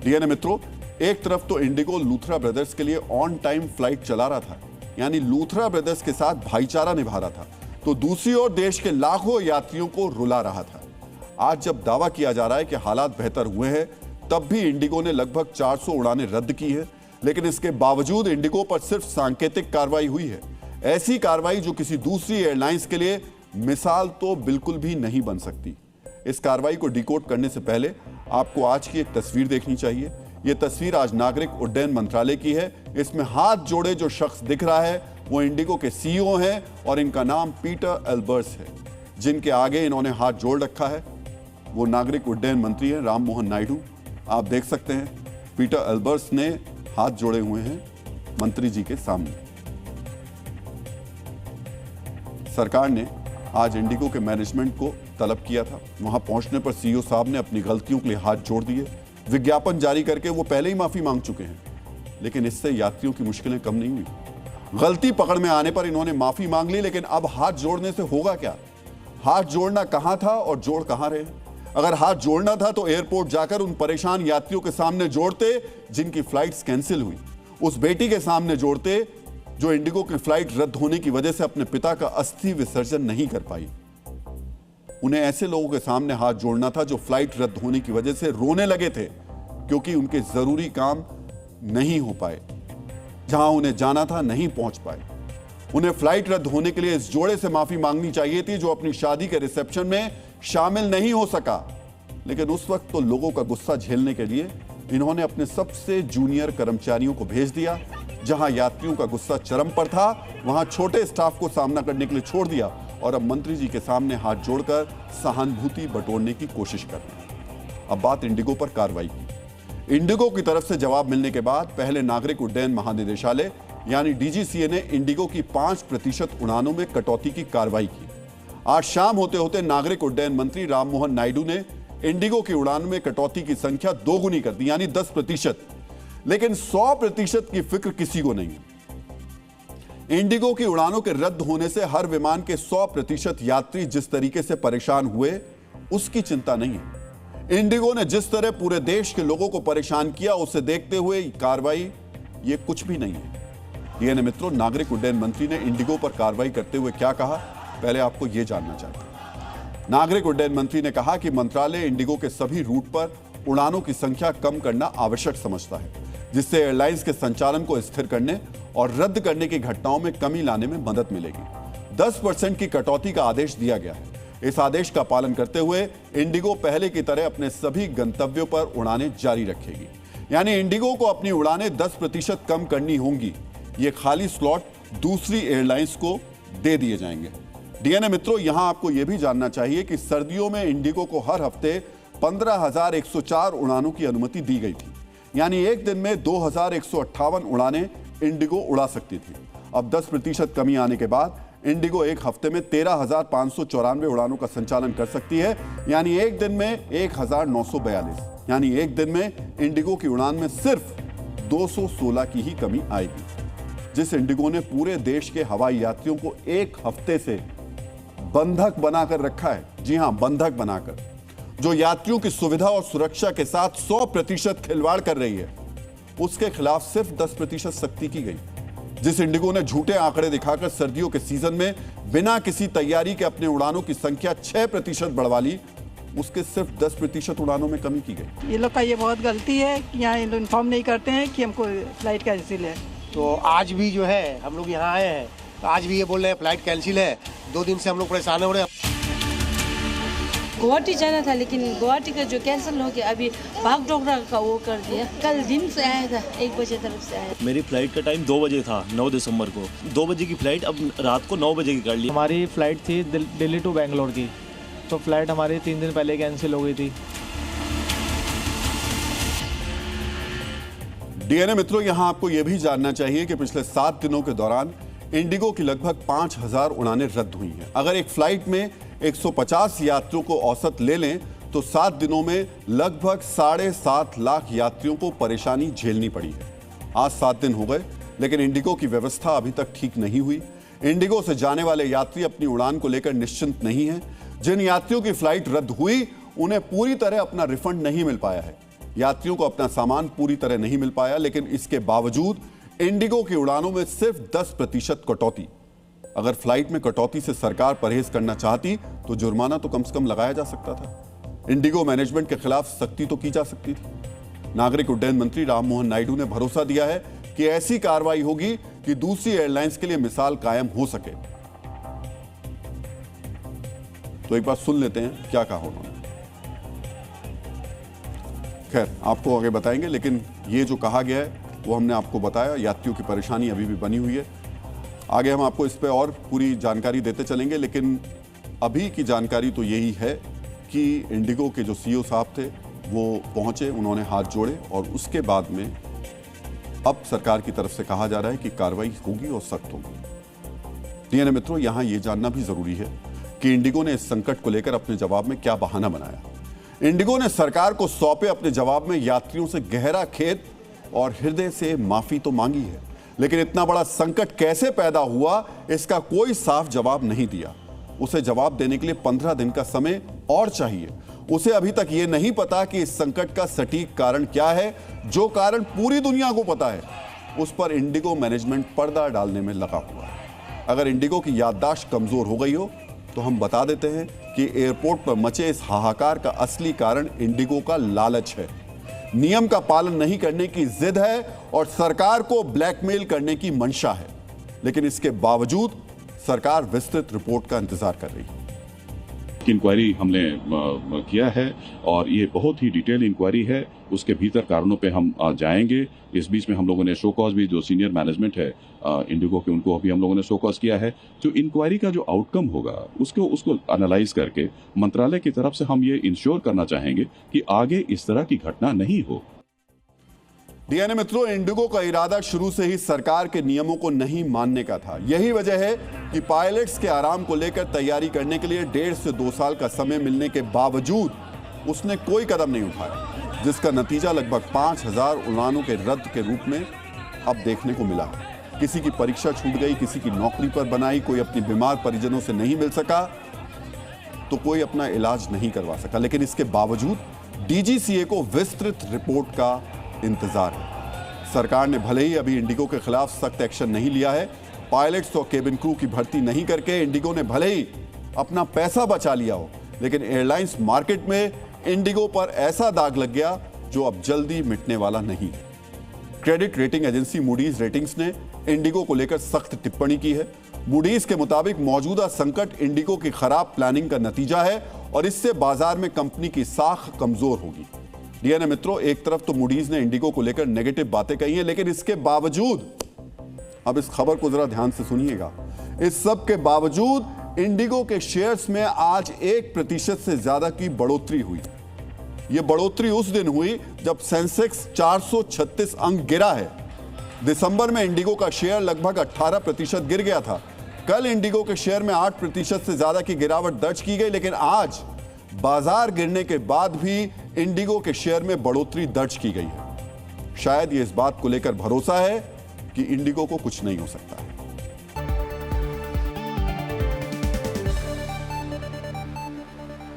DNA मित्रों, एक तरफ तो इंडिगो लूथरा ब्रदर्स के लिए ऑन टाइम फ्लाइट चला रहा था, यानी लूथरा ब्रदर्स के साथ भाईचारा निभा रहा था, तो दूसरी ओर देश के लाखों यात्रियों को रुला रहा था। आज जब दावा किया जा रहा है कि हालात बेहतर हुए हैं, तब भी इंडिगो ने लगभग 400 उड़ानें रद्द की है, लेकिन इसके बावजूद इंडिगो पर सिर्फ सांकेतिक कार्रवाई हुई है। ऐसी कार्रवाई जो किसी दूसरी एयरलाइंस के लिए मिसाल तो बिल्कुल भी नहीं बन सकती। इस कार्रवाई को डिकोड करने से पहले आपको आज की एक तस्वीर देखनी चाहिए। यह तस्वीर आज नागरिक उड्डयन मंत्रालय की है। इसमें हाथ जोड़े जो शख्स दिख रहा है वो इंडिगो के सीईओ हैं और इनका नाम पीटर एल्बर्स है। जिनके आगे इन्होंने हाथ जोड़ रखा है वो नागरिक उड्डयन मंत्री हैं राम मोहन नायडू। आप देख सकते हैं पीटर एल्बर्स ने हाथ जोड़े हुए हैं मंत्री जी के सामने। सरकार ने आज इंडिगो के मैनेजमेंट को तलब किया था। वहां पहुंचने पर सीईओ साहब ने अपनी गलतियों के लिए हाथ जोड़ दिए। विज्ञापन जारी करके वो पहले ही माफी मांग चुके हैं, लेकिन इससे यात्रियों की मुश्किलें कम नहीं हुई। गलती पकड़ में आने पर इन्होंने माफी मांग ली, लेकिन अब हाथ जोड़ने से होगा क्या? हाथ जोड़ना कहां था और जोड़ कहां रहे? अगर हाथ जोड़ना था तो एयरपोर्ट जाकर उन परेशान यात्रियों के सामने जोड़ते जिनकी फ्लाइट्स कैंसिल हुई, उस बेटी के सामने जोड़ते जो इंडिगो की फ्लाइट रद्द होने की वजह से अपने पिता का अस्थि विसर्जन नहीं कर पाई। उन्हें ऐसे लोगों के सामने हाथ जोड़ना था जो फ्लाइट रद्द होने की वजह से रोने लगे थे क्योंकि उनके जरूरी काम नहीं हो पाए, जहां उन्हें जाना था नहीं पहुंच पाए। उन्हें फ्लाइट रद्द होने के लिए इस जोड़े से माफी मांगनी चाहिए थी जो अपनी शादी के रिसेप्शन में शामिल नहीं हो सका, लेकिन उस वक्त तो लोगों का गुस्सा झेलने के लिए इन्होंने अपने सबसे जूनियर कर्मचारियों को भेज दिया। जहां यात्रियों का गुस्सा चरम पर था वहां छोटे स्टाफ को सामना करने के लिए छोड़ दिया और अब मंत्री जी के सामने हाथ जोड़कर सहानुभूति बटोरने की कोशिश कर रहे हैं। अब बात इंडिगो पर कार्रवाई की। इंडिगो की तरफ से जवाब मिलने के बाद पहले नागरिक उड्डयन महानिदेशालय यानी डीजीसीए ने इंडिगो की 5% उड़ानों में कटौती की कार्रवाई की। आज शाम होते होते नागरिक उड्डयन मंत्री राम मोहन नायडू ने इंडिगो की उड़ान में कटौती की संख्या दोगुनी कर दी, यानी 10%। लेकिन 100% की फिक्र किसी को नहीं है। इंडिगो की उड़ानों के रद्द होने से हर विमान के 100% यात्री जिस तरीके से परेशान हुए उसकी चिंता नहीं है। इंडिगो ने जिस तरह पूरे देश के लोगों को परेशान किया उसे देखते हुए कार्रवाई ये कुछ भी नहीं है। डीएनए मित्रों, नागरिक उड्डयन मंत्री ने इंडिगो पर कार्रवाई करते हुए क्या कहा, पहले आपको यह जानना चाहिए। नागरिक उड्डयन मंत्री ने कहा कि मंत्रालय इंडिगो के सभी रूट पर उड़ानों की संख्या कम करना आवश्यक समझता है, जिससे एयरलाइंस के संचालन को स्थिर करने और रद्द करने की घटनाओं में कमी लाने में मदद मिलेगी। 10% की कटौती का आदेश दिया गया है। इस आदेश का पालन करते हुए इंडिगो पहले की तरह अपने सभी गंतव्यों पर उड़ानें जारी रखेगी, यानी इंडिगो को अपनी उड़ानें 10% कम करनी होंगी। ये खाली स्लॉट दूसरी एयरलाइंस को दे दिए जाएंगे। डीएनए मित्रों, यहां आपको यह भी जानना चाहिए कि सर्दियों में इंडिगो को हर हफ्ते 15,104 उड़ानों की अनुमति दी गई थी, यानी एक दिन में 2,158 उड़ानें इंडिगो उड़ा सकती थी। अब 10% कमी आने के बाद इंडिगो एक हफ्ते में 13,594 उड़ानों का संचालन कर सकती है, यानी एक दिन में 1,942, यानी एक दिन में इंडिगो की उड़ान में सिर्फ 216 की ही कमी आएगी। जिस इंडिगो ने पूरे देश के हवाई यात्रियों को एक हफ्ते से बंधक बनाकर रखा है, जी हां, बंधक बनाकर, जो यात्रियों की सुविधा और सुरक्षा के साथ 100% खिलवाड़ कर रही है, उसके खिलाफ सिर्फ 10% सख्ती की गई। जिस इंडिगो ने झूठे आंकड़े दिखाकर सर्दियों के सीजन में बिना किसी तैयारी के अपने उड़ानों की संख्या 6% बढ़वा ली, उसके सिर्फ 10% उड़ानों में कमी की गई। ये लोग का ये बहुत गलती है कि यहाँ इन्फॉर्म नहीं करते हैं कि हमको फ्लाइट कैंसिल है। तो आज भी जो है हम लोग यहाँ आए हैं, तो आज भी ये बोल रहे हैं फ्लाइट कैंसिल है। 2 दिन से हम लोग परेशान हो रहे हैं। गुवाहाटी जाना था, लेकिन गुवाहाटी का जो कैंसिल हो गया, अभी भाग डोगरा का वो कर दिया। कल दिन से आया था, 1 बजे तरफ से आया। मेरी फ्लाइट का टाइम 2 बजे था, 9 दिसंबर को। 2 बजे की फ्लाइट अब रात को 9 बजे की कर ली। हमारी फ्लाइट थी दिल्ली टू बेंगलोर की, तो फ्लाइट हमारी 3 दिन पहले कैंसिल हो गई थी। डीएनए मित्रों, यहां आपको यह भी जानना चाहिए कि पिछले 7 दिनों के दौरान इंडिगो की लगभग 5,000 उड़ानें रद्द हुई हैं। अगर एक फ्लाइट में 150 यात्रियों को औसत ले लें तो 7 दिनों में लगभग 7.5 लाख यात्रियों को परेशानी झेलनी पड़ी है। आज 7 दिन हो गए, लेकिन इंडिगो की व्यवस्था अभी तक ठीक नहीं हुई। इंडिगो से जाने वाले यात्री अपनी उड़ान को लेकर निश्चिंत नहीं हैं। जिन यात्रियों की फ्लाइट रद्द हुई उन्हें पूरी तरह अपना रिफंड नहीं मिल पाया है। यात्रियों को अपना सामान पूरी तरह नहीं मिल पाया, लेकिन इसके बावजूद इंडिगो की उड़ानों में सिर्फ 10% कटौती। अगर फ्लाइट में कटौती से सरकार परहेज करना चाहती तो जुर्माना तो कम से कम लगाया जा सकता था। इंडिगो मैनेजमेंट के खिलाफ सख्ती तो की जा सकती थी। नागरिक उड्डयन मंत्री राममोहन नायडू ने भरोसा दिया है कि ऐसी कार्रवाई होगी कि दूसरी एयरलाइंस के लिए मिसाल कायम हो सके। तो एक बार सुन लेते हैं क्या कहा उन्होंने। खैर, आपको आगे बताएंगे, लेकिन ये जो कहा गया है वो हमने आपको बताया। यात्रियों की परेशानी अभी भी बनी हुई है। आगे हम आपको इस पे और पूरी जानकारी देते चलेंगे, लेकिन अभी की जानकारी तो यही है कि इंडिगो के जो सीईओ साहब थे वो पहुंचे, उन्होंने हाथ जोड़े और उसके बाद में अब सरकार की तरफ से कहा जा रहा है कि कार्रवाई होगी और सख्त होगी। डीएनए मित्रों, यहां यह जानना भी जरूरी है कि इंडिगो ने इस संकट को लेकर अपने जवाब में क्या बहाना बनाया। इंडिगो ने सरकार को सौंपे अपने जवाब में यात्रियों से गहरा खेद और हृदय से माफी तो मांगी है, लेकिन इतना बड़ा संकट कैसे पैदा हुआ इसका कोई साफ जवाब नहीं दिया। उसे जवाब देने के लिए 15 दिन का समय और चाहिए। उसे अभी तक यह नहीं पता कि इस संकट का सटीक कारण क्या है। जो कारण पूरी दुनिया को पता है, उस पर इंडिगो मैनेजमेंट पर्दा डालने में लगा हुआ है। अगर इंडिगो की याददाश्त कमजोर हो गई हो तो हम बता देते हैं कि एयरपोर्ट पर मचे इस हाहाकार का असली कारण इंडिगो का लालच है, नियम का पालन नहीं करने की जिद है और सरकार को ब्लैकमेल करने की मंशा है। लेकिन इसके बावजूद सरकार विस्तृत रिपोर्ट का इंतजार कर रही है। इंक्वायरी हमने किया है और ये बहुत ही डिटेल इंक्वायरी है। उसके भीतर कारणों पे हम जाएंगे। इस बीच में हम लोगों ने शो कॉज भी, जो सीनियर मैनेजमेंट है इंडिगो के, उनको अभी हम लोगों ने शो कॉज किया है। जो इंक्वायरी का जो आउटकम होगा उसको एनालाइज करके मंत्रालय की तरफ से हम ये इंश्योर करना चाहेंगे कि आगे इस तरह की घटना नहीं हो। डीएनए मित्रों, इंडिगो का इरादा शुरू से ही सरकार के नियमों को नहीं मानने का था। यही वजह है कि पायलट्स के आराम को लेकर तैयारी करने के लिए 1.5 से 2 साल का समय मिलने के बावजूद उसने कोई कदम नहीं उठाया, जिसका नतीजा लगभग 5000 उड़ानों के रद्द के रूप में अब देखने को मिला। किसी की परीक्षा छूट गई, किसी की नौकरी पर बनाई, कोई अपने बीमार परिजनों से नहीं मिल सका तो कोई अपना इलाज नहीं करवा सका। लेकिन इसके बावजूद डीजीसीए को विस्तृत रिपोर्ट का इंतजार है। सरकार ने भले ही अभी इंडिगो के खिलाफ सख्त एक्शन नहीं लिया है, पायलट्स और केबिन क्रू की भर्ती नहीं करके इंडिगो ने भले ही अपना पैसा बचा लिया हो, लेकिन एयरलाइंस मार्केट में इंडिगो पर ऐसा दाग लग गया जो अब जल्दी मिटने वाला नहीं है। Credit rating agency Moody's ratings ने इंडिगो को लेकर सख्त टिप्पणी की है। मूडीज के मुताबिक मौजूदा संकट इंडिगो की खराब प्लानिंग का नतीजा है और इससे बाजार में कंपनी की साख कमजोर होगी। डीएनए मित्रों, एक तरफ तो मूडीज ने इंडिगो को लेकर नेगेटिव बातें कही हैं, लेकिन इसके बावजूद, अब इस खबर को जरा ध्यान से सुनिएगा, इस सब के बावजूद इंडिगो के शेयर्स में आज 1% से ज्यादा की बढ़ोतरी हुई। यह बढ़ोतरी उस दिन हुई जब सेंसेक्स 436 अंक गिरा है। दिसंबर में इंडिगो का शेयर लगभग 18% गिर गया था। कल इंडिगो के शेयर में 8% से ज्यादा की गिरावट दर्ज की गई, लेकिन आज बाजार गिरने के बाद भी इंडिगो के शेयर में बढ़ोतरी दर्ज की गई है। शायद ये इस बात को लेकर भरोसा है कि इंडिगो को कुछ नहीं हो सकता है।